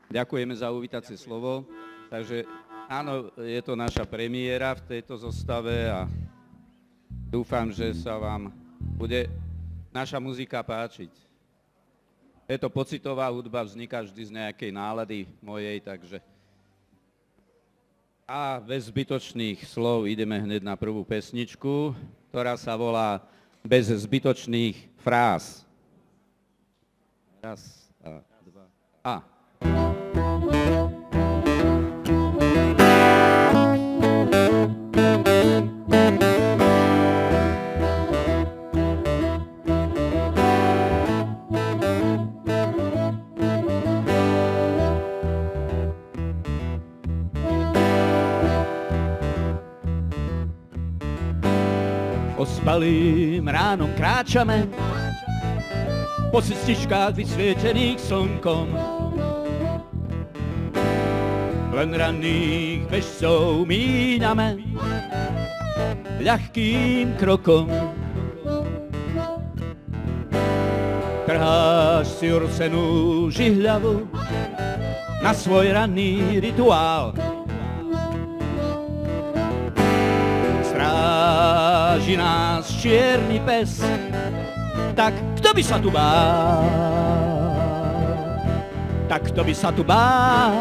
Ďakujeme za uvítacie slovo. Takže áno, je to naša premiéra v tejto zostave a dúfam, že sa vám bude naša muzika páčiť. Je to pocitová hudba, vzniká vždy z nejakej nálady mojej, takže... A bez zbytočných slov ideme hneď na prvú pesničku, ktorá sa volá Bez zbytočných fráz. Raz, a dva, a... Ospalým ránom kráčame po cestičkách vysvietených slnkom. Len ranných bežcov míňame ľahkým krokom. Trháš si orsenú žihľavu na svoj ranný rituál. Stráži nás čierny pes, tak kto by sa tu bál? Tak kto by sa tu bál?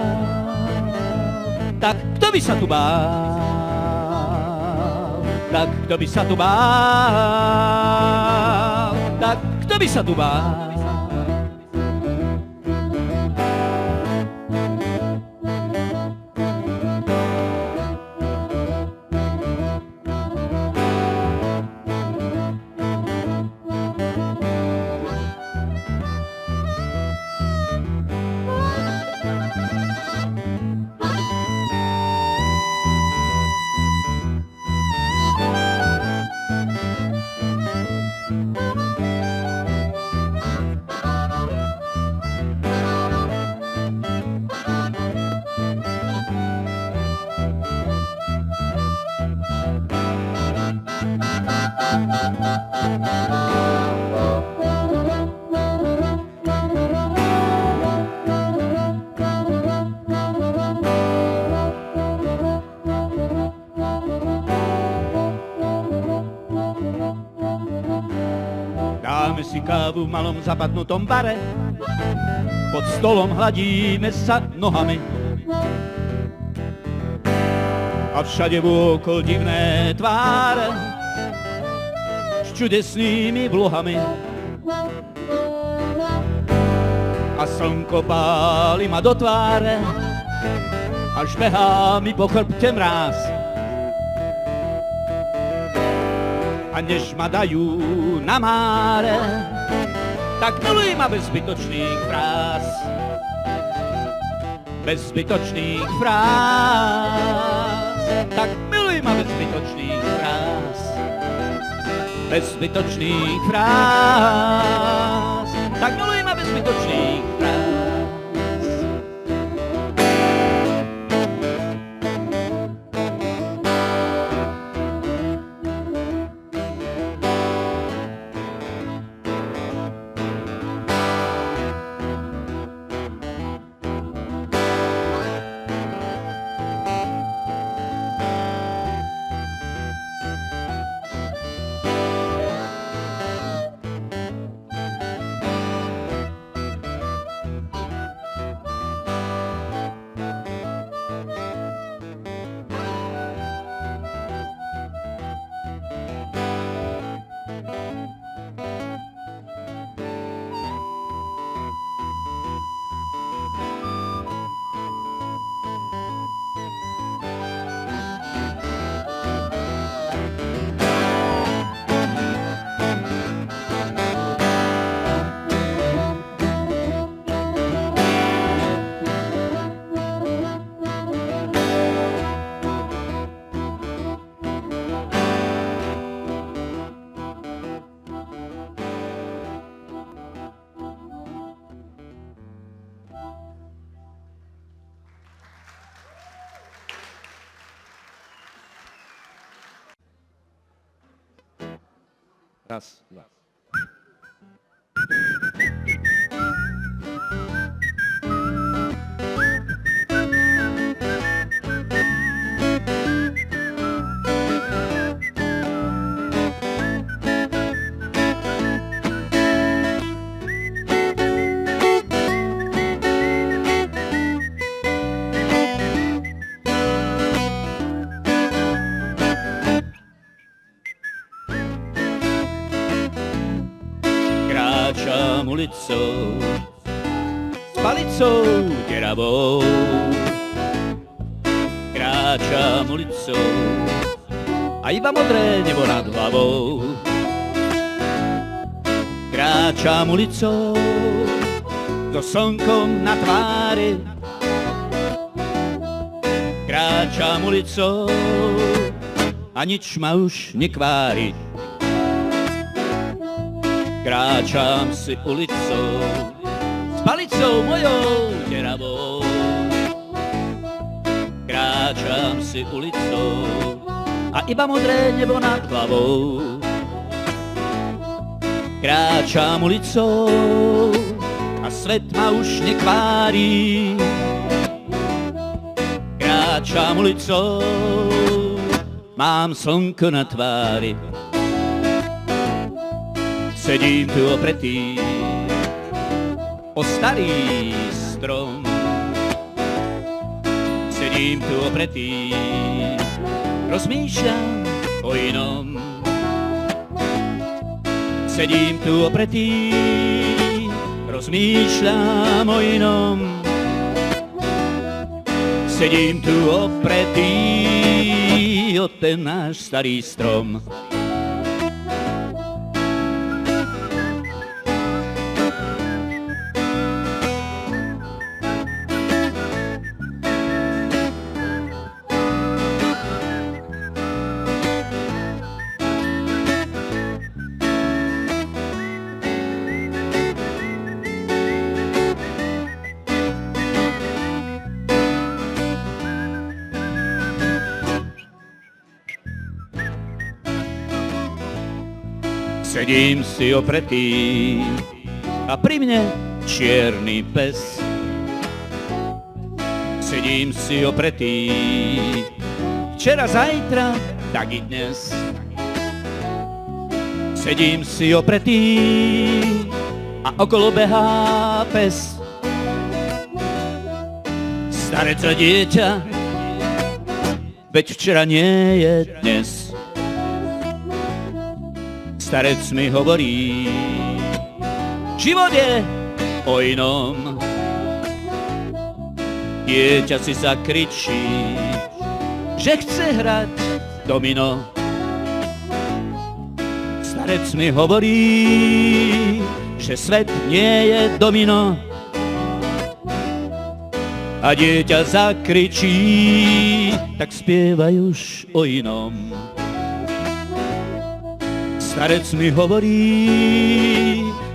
Tak kto by sa tu bál? Tak kto by sa tu bál? Tak kto by sa tu bál? Dáme si kávu v malom zapadnutom bare, pod stolom hladíme sa nohami. A všade vôkol divné tváre s čudesnými vlohami. A slnko páli ma do tváre, až behá mi po chrbte mráz. A než ma dajú na máre, tak miluj ma bez zbytočných fráz. Bez zbytočných fráz. Tak miluj ma bez zbytočných fráz. Bez zbytočných fráz. Tak miluj ma bez zbytočných fráz. Raz, dva. Kráčam ulicou s palicou deravou. Kráčam ulicou a iba modré nebo nad hlavou. Kráčam ulicou so slnkom na tvári. Kráčam ulicou a nič ma už nekvári. Kráčam si ulicou s palicou mojou deravou. Kráčam si ulicou a iba modré nebo nad hlavou. Kráčam ulicou a svet ma už nekvári. Kráčam ulicou, mám slnko na tvári. Sedím tu opretý o starý strom. Sedím tu opretý, rozmýšľam o inom. Sedím tu opretý, rozmýšľam o inom. Sedím tu opretý o ten náš starý strom. Sedím si opretý a pri mne čierny pes. Sedím si opretý, včera, zajtra, tak i dnes. Sedím si opretý a okolo behá pes. Starec a dieťa, veď včera nie je dnes. Starec mi hovorí, život je o inom. Dieťa si zakričí, že chce hrať domino. Starec mi hovorí, že svet nie je domino. A dieťa zakričí, tak spievaj už o inom. Starec mi hovorí,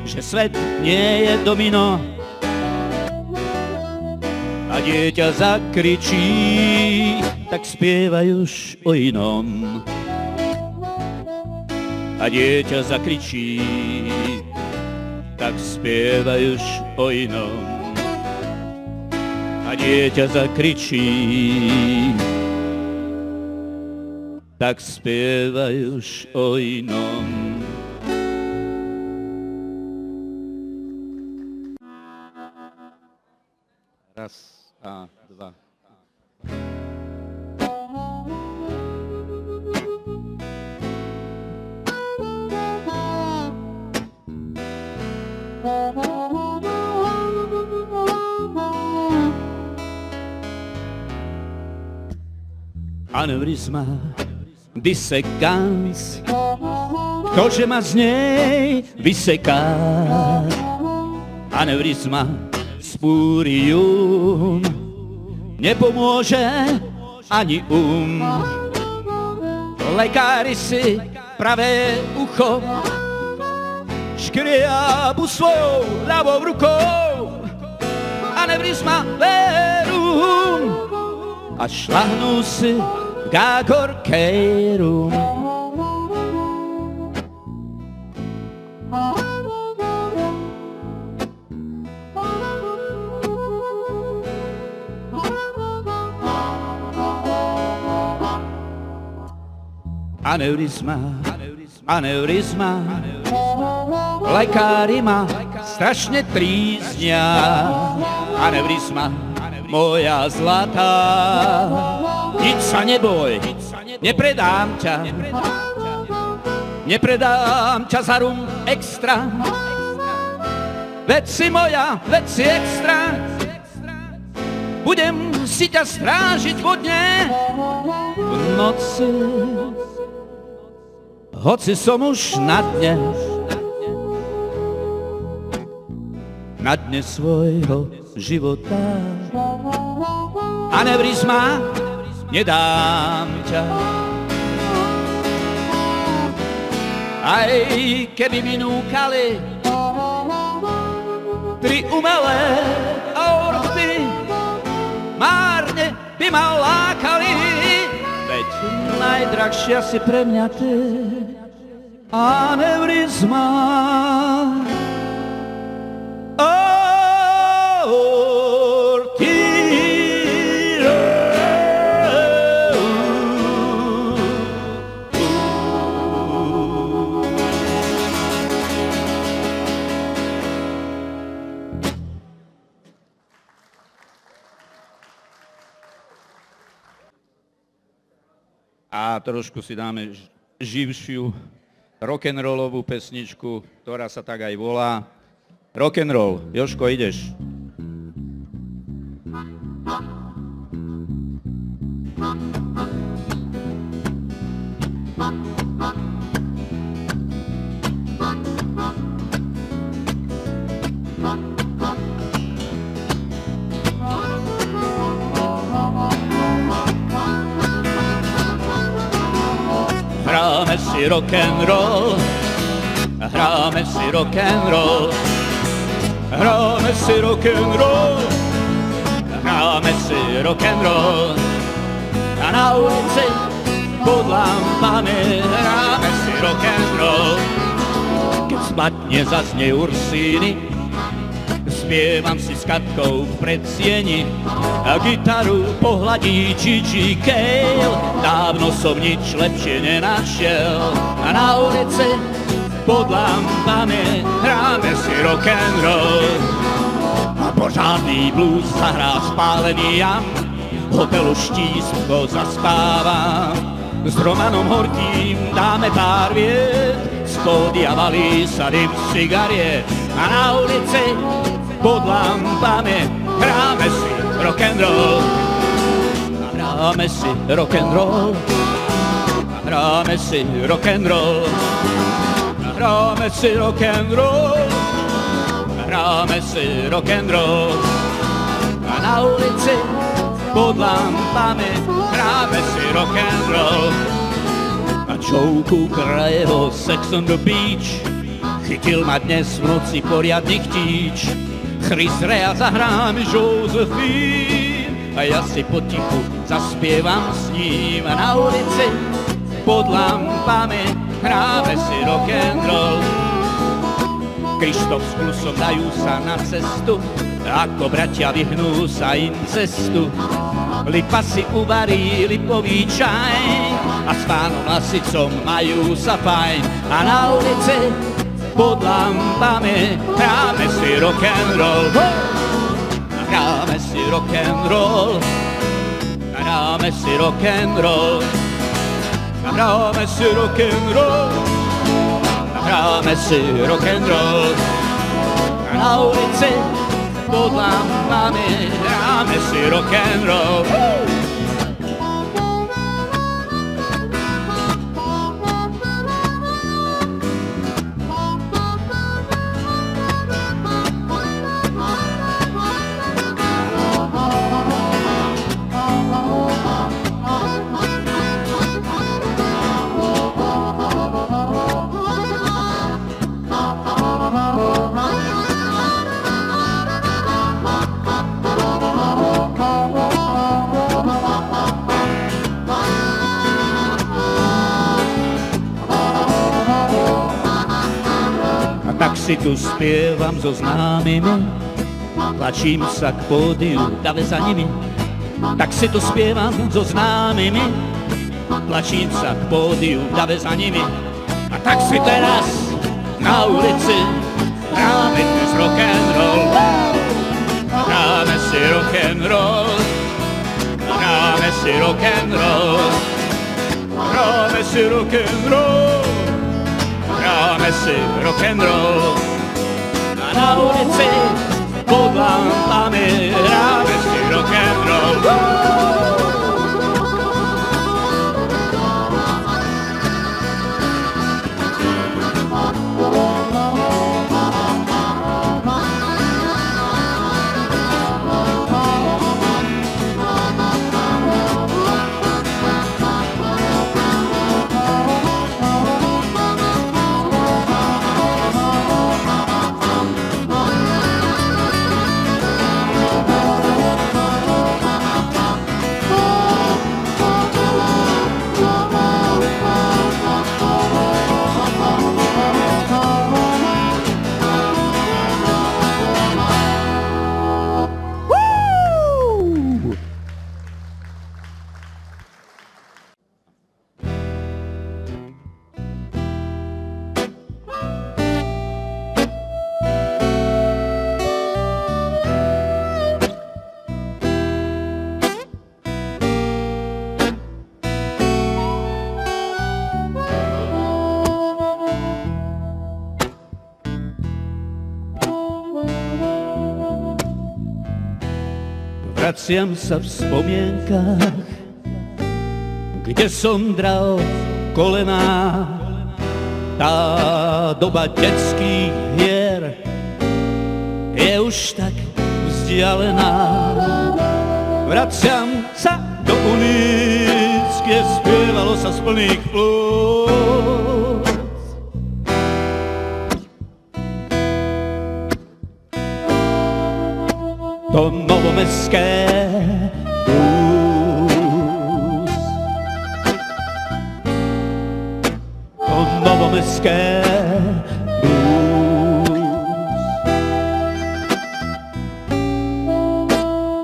že svet nie je domino. A dieťa zakričí, tak spievaj už o inom. A dieťa zakričí, tak spievaj už o inom. A dieťa zakričí, tak spievaj už o inom. Raz a dva. Aneurizma dissecans, ktože ma z nej vyseká. Aneurizma spurium, nepomôže ani Lekári si pravé ucho škriabu svojou ľavou rukou. Aneurizma verum a šľahnú si Gagor Keirum. Aneurizma, lekári ma strašne tríznia. Aneurizma, moja zlatá, nič sa neboj, nepredám ťa za rum extra. veď si moja, veď si extra. Budem si ťa strážiť vodne v noci, hoci som už na dne svojho života. Aneurizma, nedám ťa. Aj keby mi núkali tri umelé aorty, márne by ma lákali, veď najdrahšia si pre mňa ty. Aneurizma, aorty. A trošku si dáme živšiu rock'n'rollovú pesničku, ktorá sa tak aj volá Rock'n'roll. Jožko, ideš. Hráme si rock'n'roll, hráme si rock'n'roll, hráme si rock'n'roll, hráme si rock'n'roll. A na ulici pod lampami hráme si rock'n'roll. Keď splatne zaznie Ursíny, spievam si s Katkou v predsieni a gitaru pohladí Gigi Cale. Dávno som nič lepšie nenašiel a na ulici pod lampami hráme si rock'n'roll. A pořádný blues zahrá spálený Jan, v hotelu Štístko zaspáva. S Romanom Horkým dáme pár vied, z pódia valí sa dym cigariet a na ulici pod lampami hráme si rock'n'roll. Hráme si rock'n'roll, hráme si rock'n'roll, hráme si rock'n'roll, hráme si rock'n'roll. A na ulici pod lampami hráme si rock'n'roll. A Joe Cooker a jeho Sex on the Beach chytil ma dnes v noci poriadny chtíč. Chris Rea zahrá mi Josephine a ja si potichu zaspievam s ním. A na ulici pod lampami hráme si rock'n'roll. Krištof s Klusom dajú sa na cestu, ako bratia vyhnú sa incestu. Lipa si uvarí lipový čaj a s pánom Lasicom majú sa fajn. A na ulici pod lampami hráme si rock'n'roll. Hráme si rock'n'roll, hráme si rock'n'roll, hráme si rock'n'roll, hráme si rock'n'roll. Na ulici pod lampami hráme si rock'n'roll. Tak si tu spievam so známymi, tlačím sa k pódiu, dáve za nimi. Tak si tu spievam so známymi, tlačím sa k pódiu, dáve za nimi. A tak si teraz na ulici hráme dnes rock'n'roll. Hráme si rock'n'roll, hráme si rock'n'roll, hráme si rock'n'roll. Hráme si rock'n'roll a na na ulici, pod lampami hráme si rock and roll. Vraciam sa v spomienkach, kde som dral kolená. Tá doba detských hier je už tak vzdialená. Vraciam sa do ulic, kde spievalo sa z plných plúc. To novomestské blues. To novomestské blues.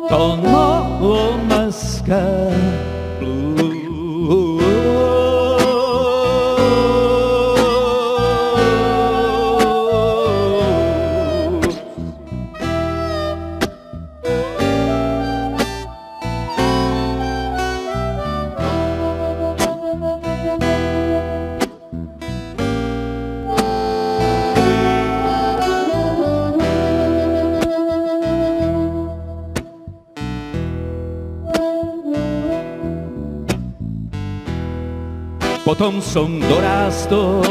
To novomestské blues. Potom som dorástol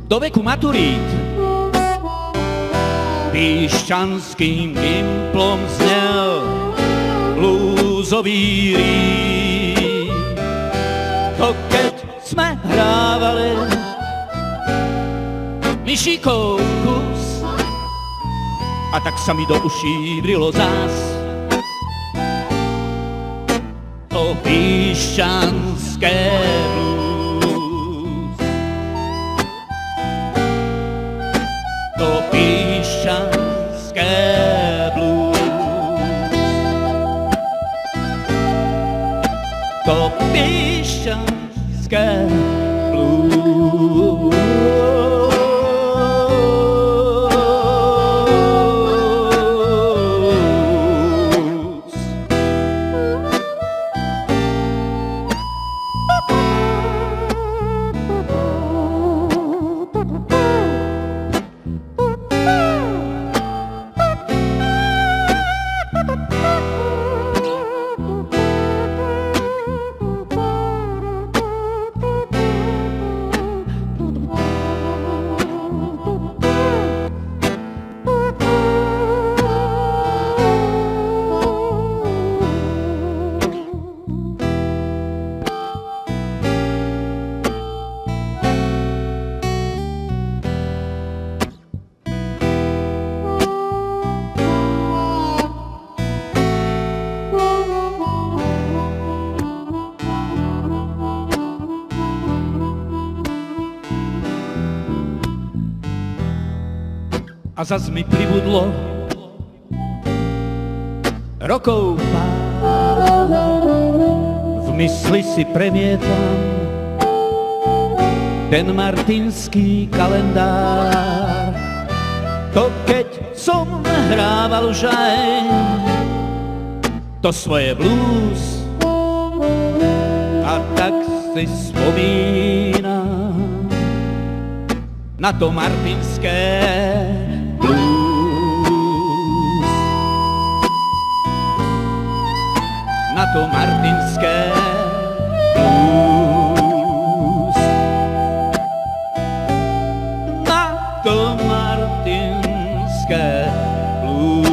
do veku maturít. Pišťanským gimplom znel blúzový rýk. To keď sme hrávali myšíkov kus, a tak sa mi do uší vrilo zás to pišťanské blues. To pišťanské blues. To pišťanské blues. A zas mi pribudlo rokov pár. V mysli si premietam ten martinský kalendár. To keď som hrával už aj to svoje blues, a tak si spomínam na to martinské blues. Na to martinské blues. Na to martinské blues.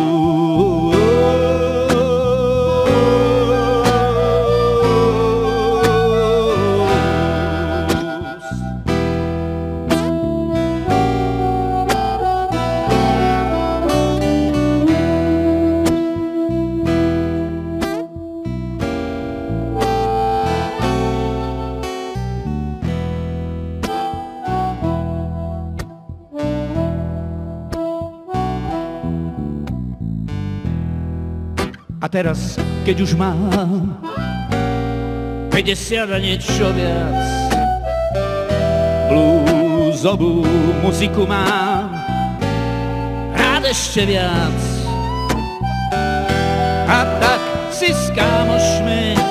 A teraz, keď už mám 50 a niečo viac, bluesovú muziku mám rád ešte viac. A tak si s kámošmi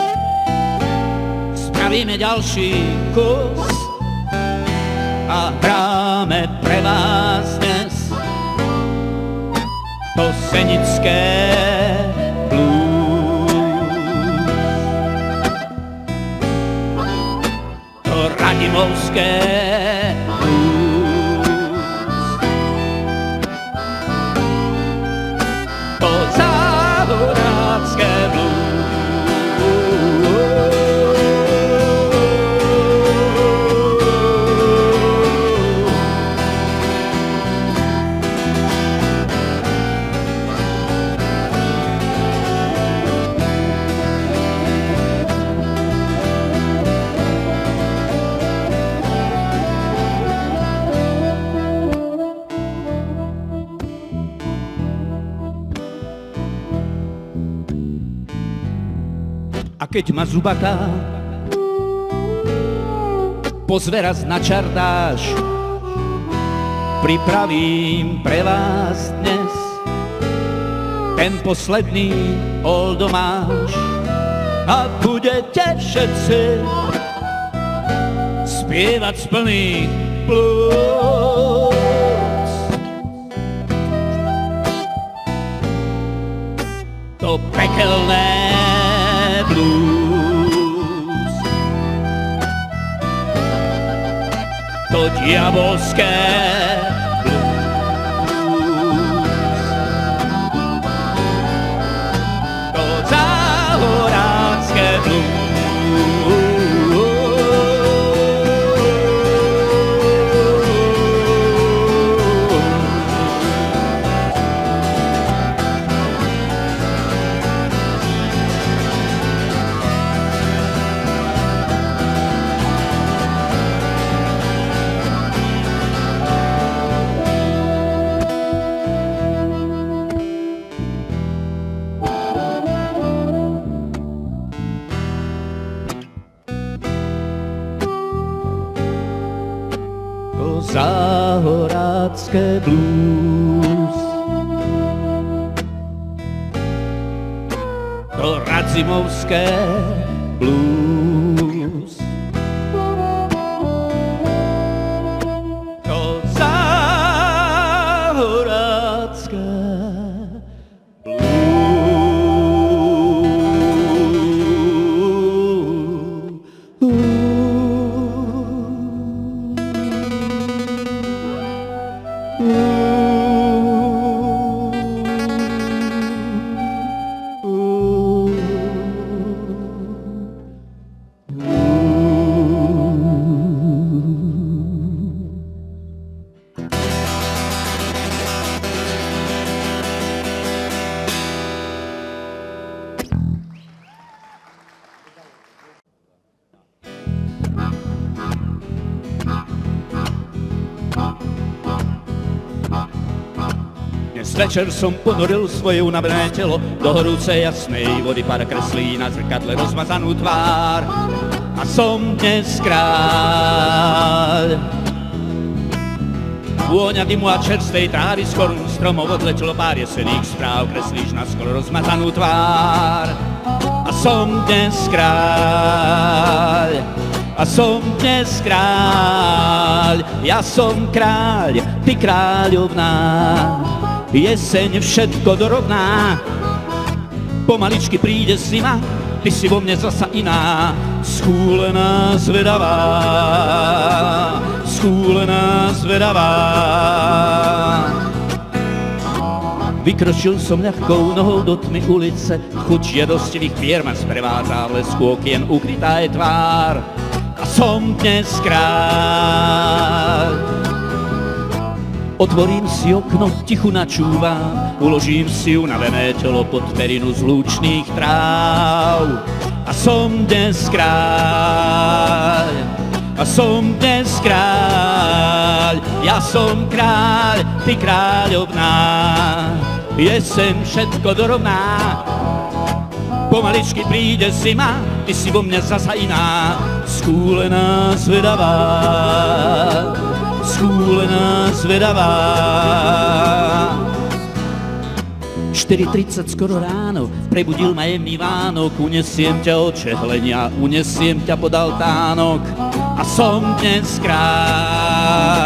spravíme ďalší kus a hráme pre vás dnes to senické radimovské blues. To závodácké blues. A keď ma zubatá pozve raz na čardáš, pripravím pre vás dnes ten posledný oldomáš. A budete všetci spievať z plných plúc to pekelné blues, to diabolské blues, to záhorácké blues. Záhorácké blues, to radzimovské blues, to záhorácké Dnes večer som ponoril svoje unavené telo do horúcej jasnej vody, pár kreslí na zrkadle rozmazanú tvár. A som dnes kráľ. Vôňa dymu a čerstvej trávy z korún stromov odletelo pár jesených správ, kreslíš na skoro rozmazanú tvár. A som dnes kráľ. A a som dnes kráľ. Ja som kráľ, ty kráľovná, jeseň všetko dorovná. Pomaličky príde zima, ty si vo mne zasa iná, schúlená, zvedavá, schúlená, zvedavá. Vykročil som ľahkou nohou do tmy ulice, chuť žiadostivých pier ma sprevádza, v lesku okien ukrytá je tvár. A som dnes kráľ. Otvorím si okno, tichu načúvam, uložím si unavené telo pod perinu z lúčných tráv. A som dnes kráľ. A som dnes kráľ. Ja som kráľ, ty kráľovná, jeseň všetko dorovná. Pomaličky príde zima, ty si vo mne zasa iná, schúlená, zvedavá, schúlená, zvedavá. 4:30 skoro ráno, prebudil ma jemný Vánok, unesiem ťa od čehlenia, unesiem ťa pod altánok. A som dnes kráľ.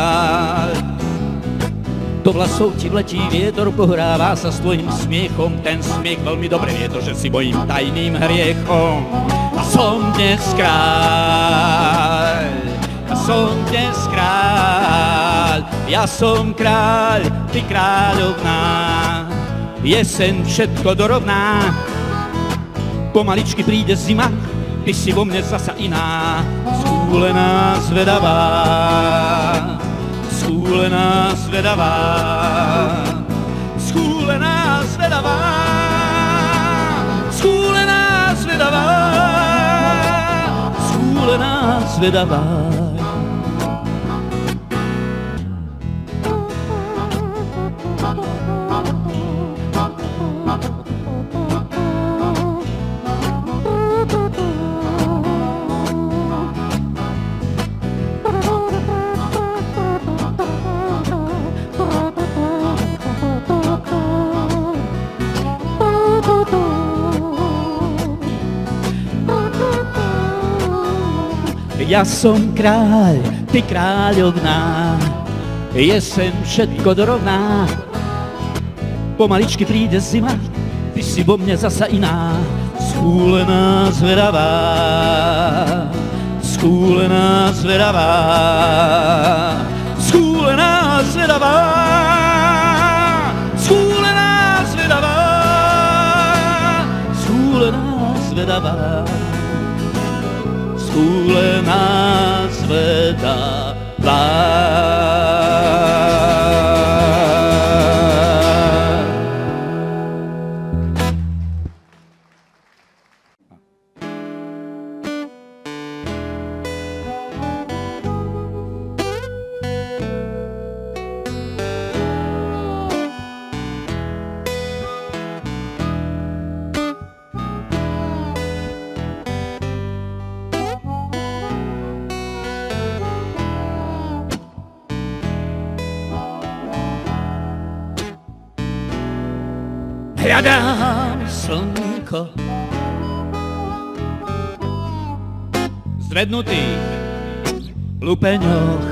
Do vlasov ti vletí vietor, pohráva sa s tvojim smiechom, ten smiech veľmi dobre vie to, že si mojím tajným hriechom. A som dnes kráľ. A som dnes kráľ. Ja som kráľ, ty kráľovná, jeseň všetko dorovná. Pomaličky príde zima, ty si vo mne zasa iná, schúlená, zvedavá, schúlená, zvedavá, schúlená, zvedavá, schúlená, zvedavá, schúlená, zvedavá. Ja som kráľ, ty kráľovná, jeseň všetko dorovná. Pomaličky príde zima, ty si vo mne zasa iná, schúlená, zvedavá, schúlená, zvedavá, schúlená, zvedavá, schúlená, zvedavá, schúlená, zvedavá. Schúlená, zvedavá. Hľadám slnko v zvednutých lupeňoch.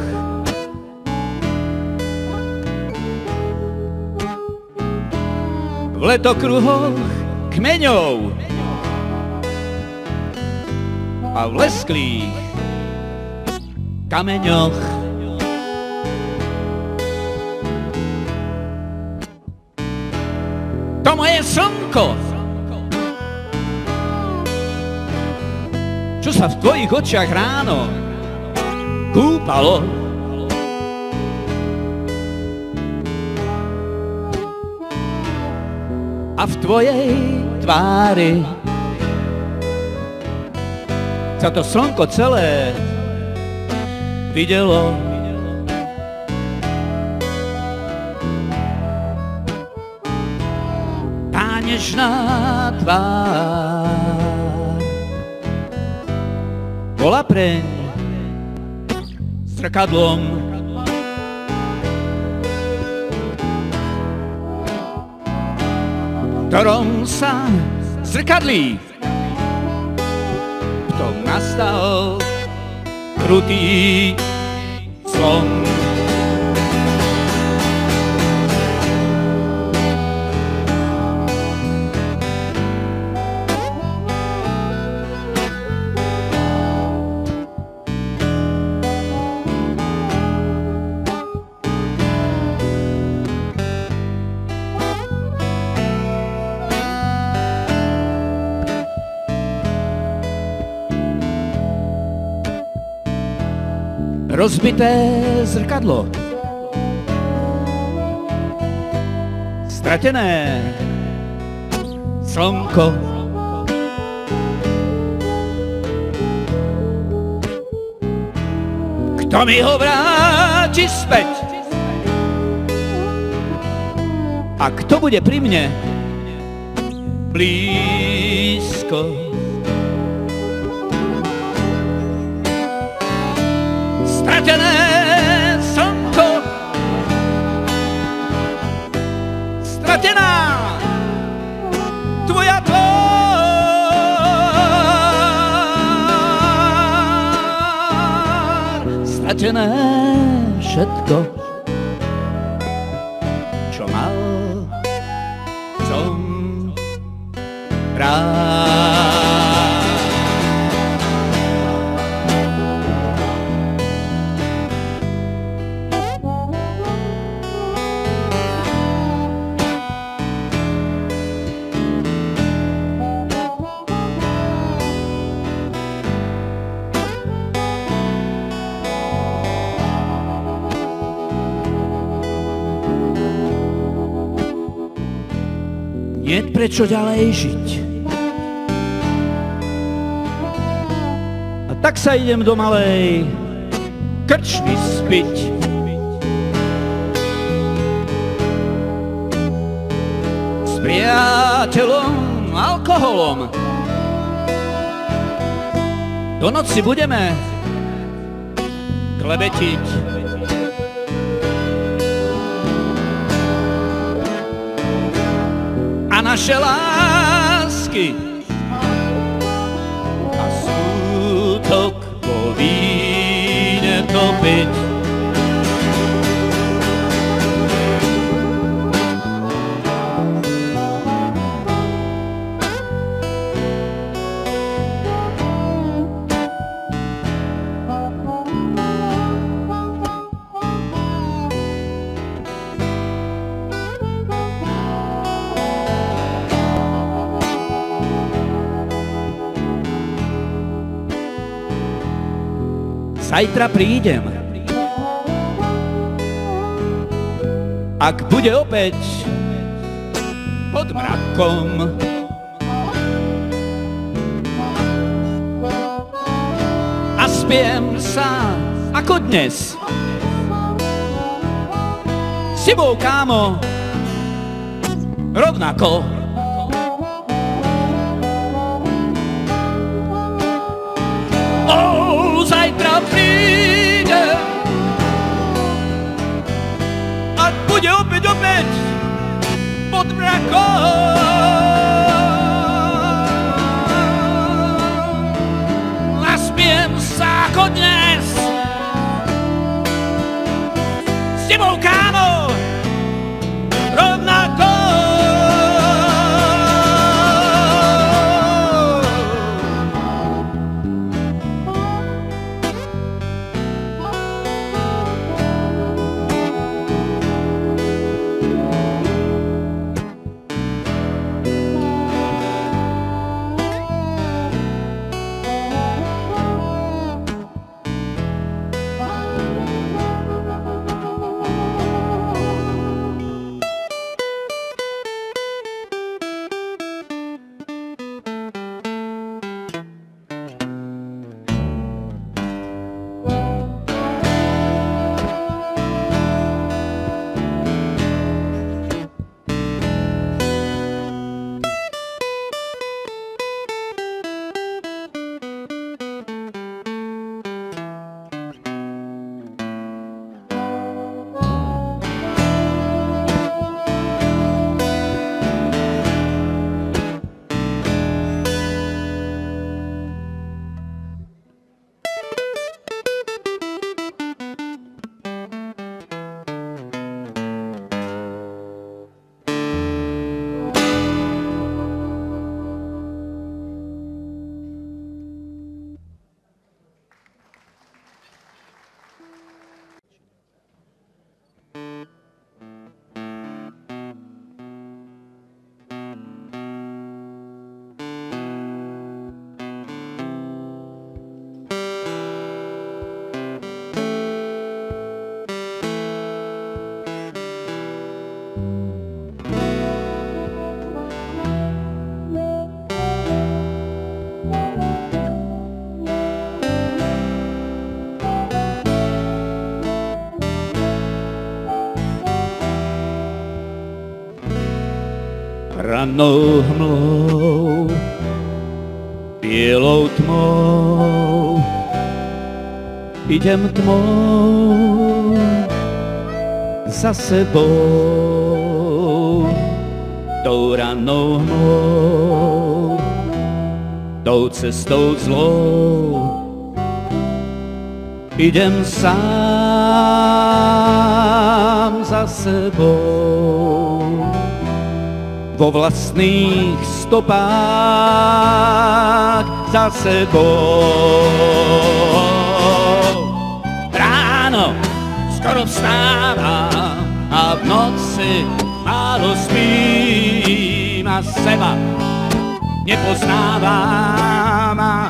V letokruhoch kmeňov a v lesklých kameňoch. To moje slnko, čo sa v tvojich očiach ráno kúpalo, a v tvojej tvári sa to slnko celé videlo. Nežná tvár bola preň zrkadlom, ktorom sa zrkadlí v tom nastal krutý som. Rozbité zrkadlo, stratené slnko, kto mi ho vráti späť a kto bude pri mne blízko. Stratené slnko, stratená tvoja tvár, stratené všetko, čo mal som rád. Nie prečo ďalej žiť. A tak sa idem do malej krčmy spiť. S priateľom alkoholom do noci budeme klebetiť. Naše lásky a sútok po víne topiť. Zajtra prídem, ak bude opäť pod mrakom. A spiem sa ako dnes s tebou, kámo, rovnako. Zajtra prídem, ak bude opäť pod mrakom. Naspiem sa ako dnes s tebou, kámo, rovnako. rannou hmlou, bielou tmou, idem tmou za sebou, tou rannou hmlou, tou cestou zlou, idem sám za sebou, vo vlastných stopách za sebou. Ráno skoro vstávam a v noci málo spím a seba nepoznávam a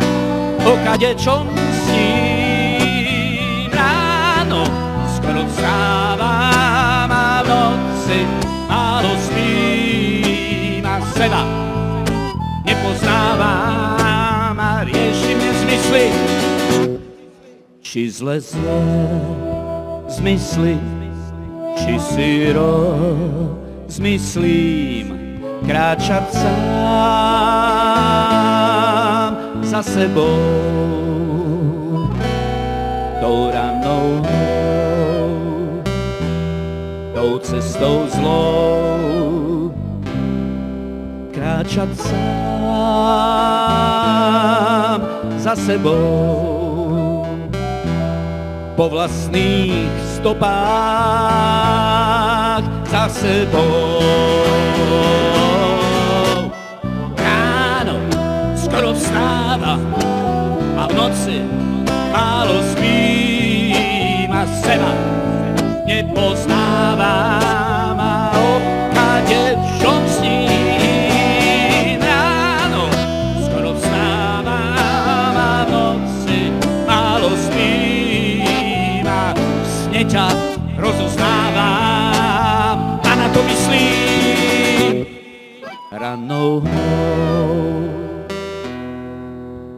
o kadečom sním. Ráno skoro vstávam a v noci málo spím a seba nepoznávam a riešim nezmysly, či zle zmysly, či si zmyslím kráčať sám za sebou, tou rannou hmlou, tou cestou zlou, kráčať sám za sebou, po vlastných stopách za sebou. Ráno skoro vstávam a v noci málo spím a seba nepoznávam a o kadečom sním. Ráno skoro vstávam a v noci málo spím a v sne ťa rozoznávam a na to myslím. Rannou hmlou,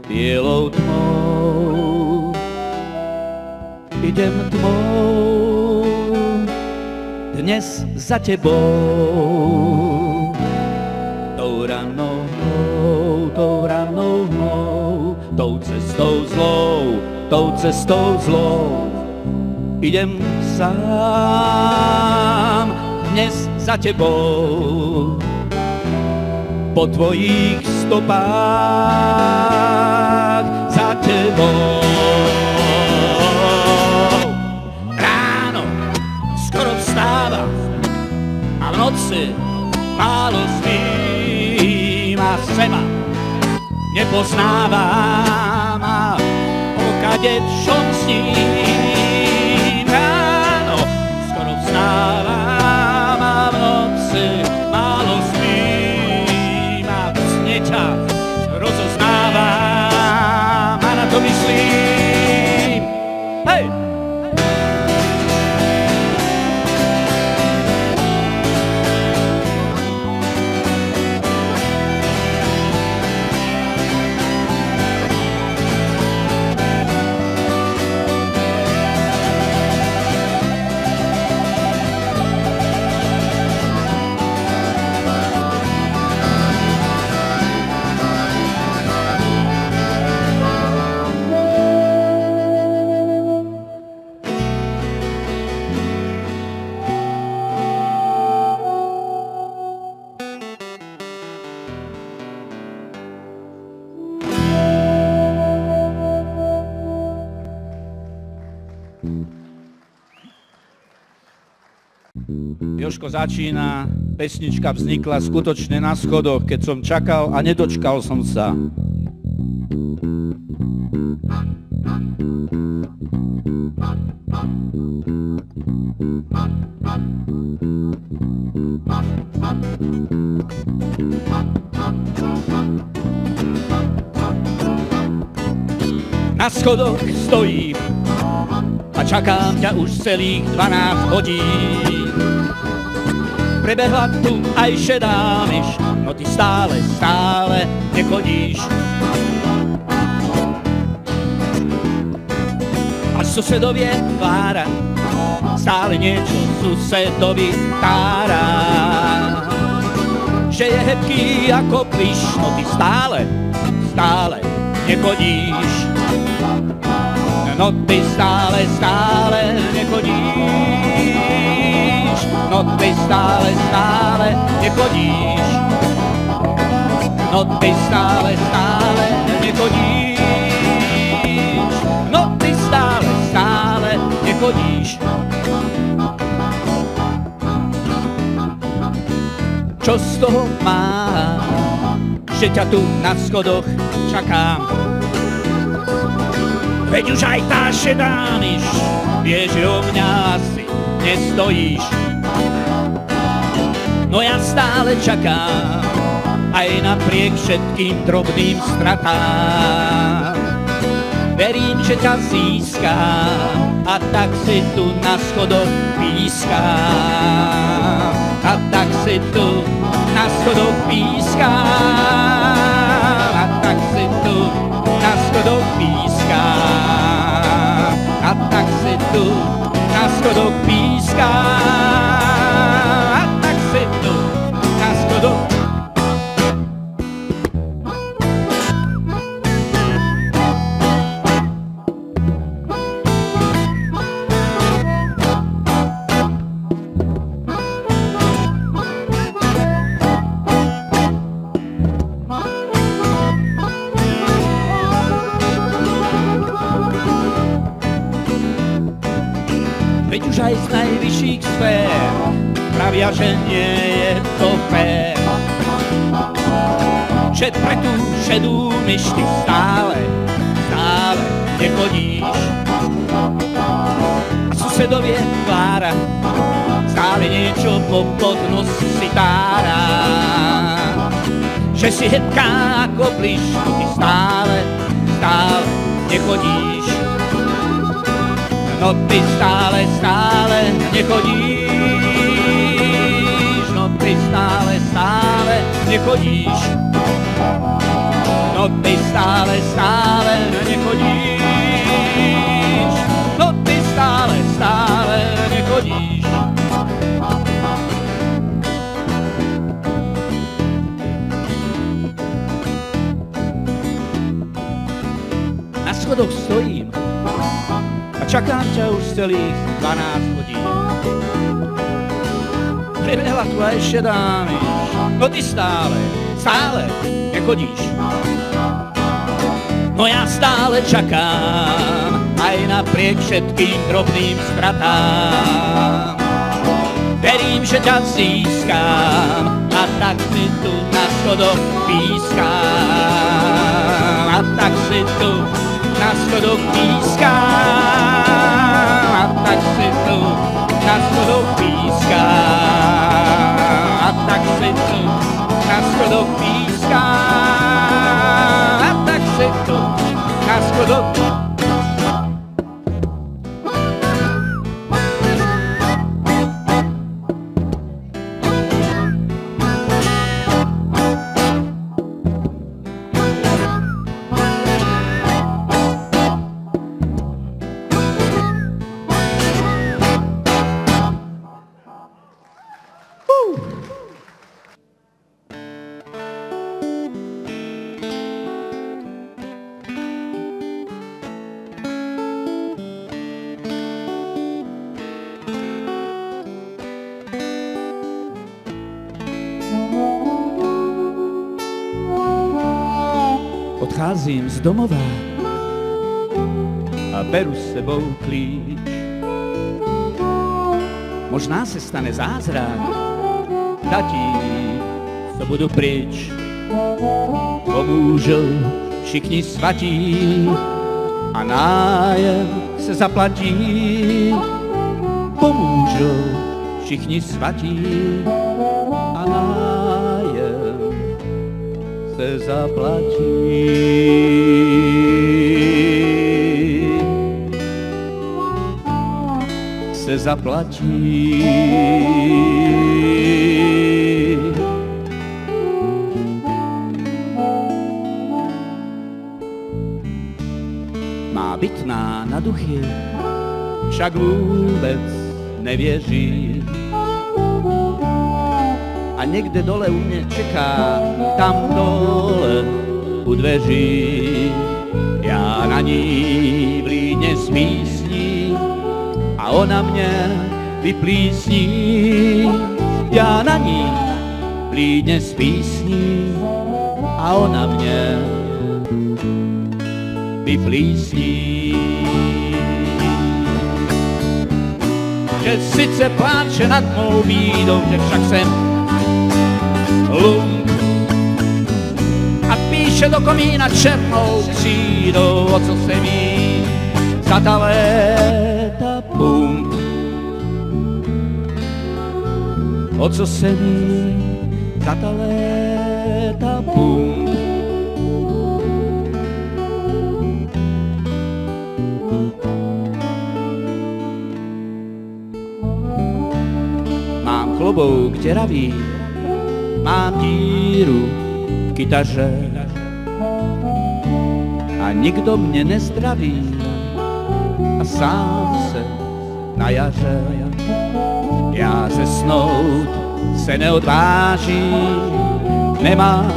bielou tmou, idem tmou dnes za tebou, tou rannou hmlou, tou rannou hmlou, tou cestou zlou, tou cestou zlou, idem sám dnes za tebou, po tvojich stopách za tebou. Ráno skoro vstávam a v noci málo spím a seba nepoznávam a o kadečom sním. Ráno skoro vstávam a v noci málo spím a v sne ťa rozoznávam a na to myslím. Hej! Jožko začína, pesnička vznikla skutočne na schodoch, keď som čakal a nedočkal som sa. Na schodoch stojím a čakám ťa už celých 12 hodín. Prebehla tu aj šedá myš, no ty stále nechodíš. A susedovie tvára, stále niečo susedovi tára. že je hebký ako plyš, no ty stále nechodíš. No ty stále nechodíš. No ty stále nechodíš. No ty stále nechodíš. No ty stále nechodíš. Čo z toho mám, že ťa tu na schodoch čakám? Veď už aj tá šedá myš vie, že o mňa asi nestojíš. No ja stále čakám, aj napriek všetkým drobným stratám. Verím, že ťa získam, a tak si tu na schodoch pískam. A tak si tu na schodoch pískam. A tak si tu na schodoch pískam. A tak si tu na schodoch pískam. A tak si tu na schodoch. Veď už aj z najvyšších sfér pravia, že nie je to fér. Že pre tú šedú myš ty stále nechodíš. A susedovie tvára stále niečo po podnos si tára. Že si hebká ako plyš, ty stále nechodíš. No ty stále nechodíš. No ty stále nechodíš. No ty stále nechodíš. No ty stále nechodíš. Na schodoch stojím a čakám ťa už celých 12 hodín. Prebehla tu aj šedá myš, no ty stále nechodíš. No ja stále čakám, aj napriek všetkým drobným stratám. Verím, že ťa získam, a tak si tu na schodoch pískam. A tak si tu na schodoch pískam. A tak si tu na schodoch pískam. A tak si tu na schodoch pískam. A tak si tu na schodoch. Odcházím z domova a beru s sebou klíč. Možná se stane zázrak, tatí, co budu pryč. Pomůžou všichni svatí a nájem se zaplatí. Pomůžou všichni svatí a nájem se zaplatí. Se zaplatí. Má bytná na duchy, však vůbec nevěří. A a niekde dole u mne čeká, tam dole u dveří. Ja na ní vlídne z písní a ona mne vyplísní. Ja na ní vlídne z písní a ona mne vyplísní. Že sice pláče nad mou bídou, že však jsem lump a píše do komína černou křídou, o co se mi za ta léta pump. O co se mi za ta léta pump. Mám klobouk děravý, mám díru v kytaře a nikdo mě nezdraví a sám se na jaře. Já zesnout se neodvážím, nemám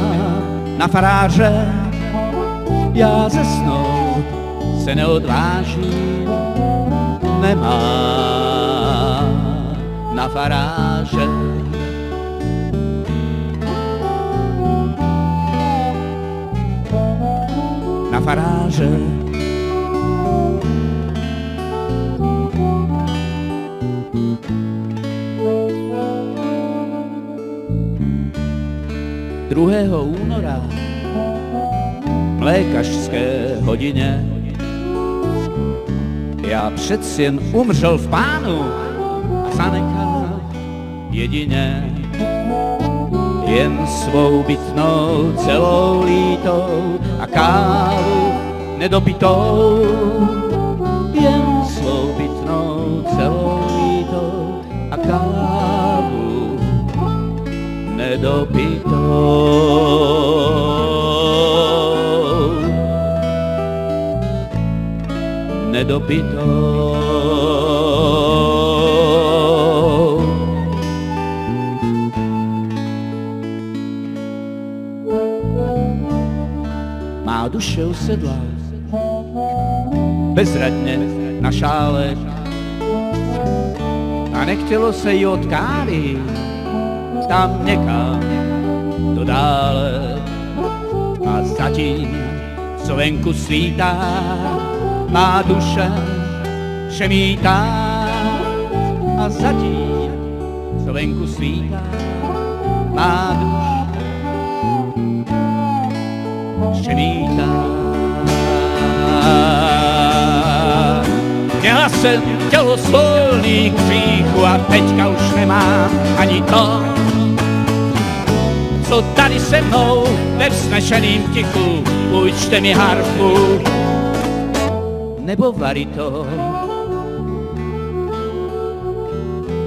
na faráře. Já zesnout se neodvážím, nemám na faráře. Na faráře. Druhého února v mlékařské hodině já přeci jen umřel v pánu a zanechal jedině jen svou bytnou celou lítou a kávu nedopitou. Jen svou bytnou celou lítou a kávu nedopitou. Nedopitou. Má duše usedla bezradně na šálek a nechtělo se jí od kávy tam někam do dále. A zatím, co venku svítá, má duše přemítá. A zatím, co venku svítá, má duše přemítá. Měla jsem tělo svolný k hříchu a teďka už nemám ani to, co tady se mnou ve vznešeným tichu. Půjčte mi harfu nebo varito.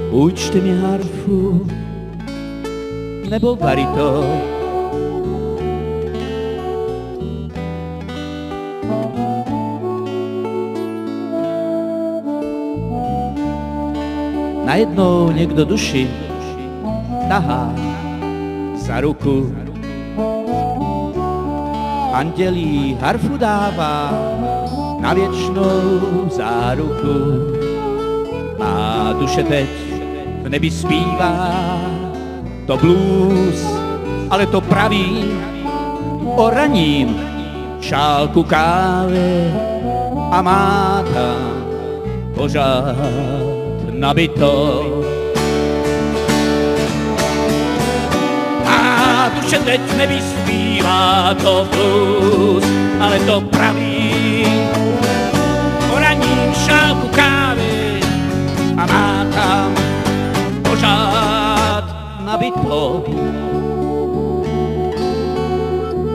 Půjčte mi harfu nebo varito. Najednou někdo duši tahá za ruku, andělí harfu dává na věčnou záruku. Má duše teď v nebi zpívá to blues, ale to praví o raním šálku kávy a má tam pořád nabito. A duše teď nevyspívá to blues, ale to praví o raním šálku kávy a má tam pořád nabito.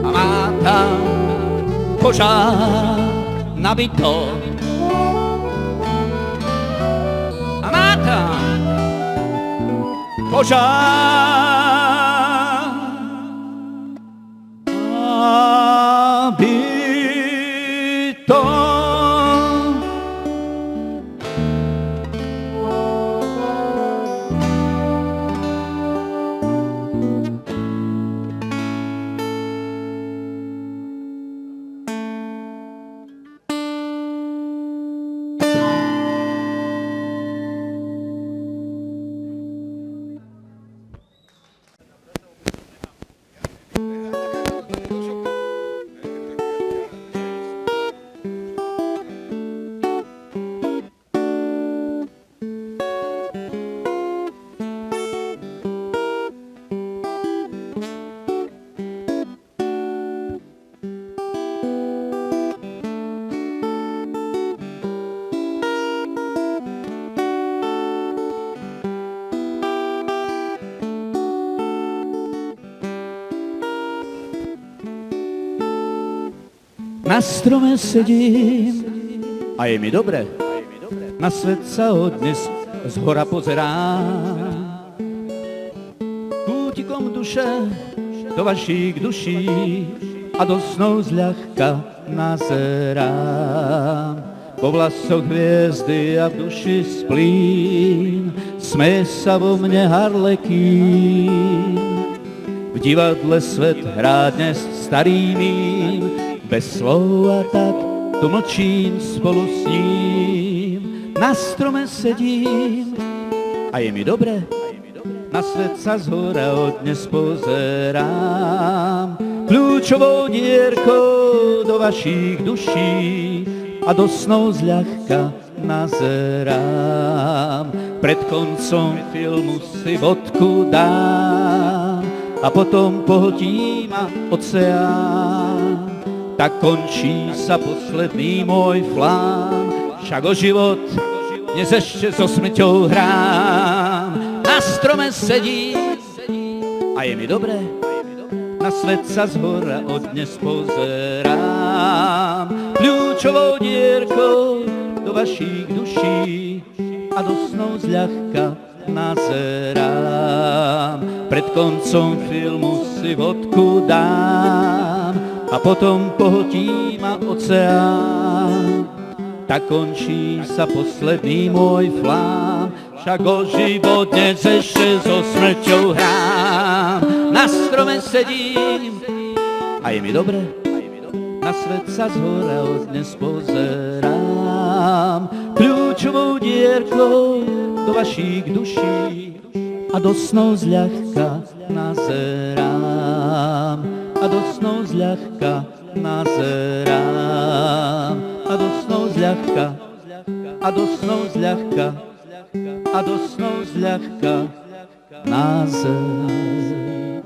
A má tam pořád nabito. Pořád nabito. Na strome sedím a je mi dobre. Na svet sa odnes z hora pozerám. Kútikom duše do vašich duší a do snov zľahka nazerám. Po vlasoch hviezdy a v duši splín, smeje sa vo mne harlekín. V divadle svet hrá dnes starým, bez slov a tak tu mlčím spolu s ním. Na strome sedím a je mi dobre, na svet sa zhora odnes pozerám. Kľúčovou dierkou do vašich duší a do snov zľahka nazerám. Pred koncom filmu si vodku dám a potom pohltí ma oceán. Tak končí sa posledný môj flán, však o život dnes ešte so smrťou hrám. Na strome sedím a je mi dobre, na svet sa zhora odnes pozerám. Kľúčovou dierkou do vašich duší a do snov zľahka nazerám. Pred koncom filmu si vodku dám a potom pohltí ma oceán. Tak končí sa posledný môj flám, však o život dnes ešte so smrťou hrám. Na strome sedím a je mi dobre, na svet sa zhora odnes pozerám. Kľúčovou dierkou do vašich duší a do snov zľahka nazerám. A do snov zľahka nazerám. A do snov zľahka, a do snov zľahka, a do snov zľahka nazerám.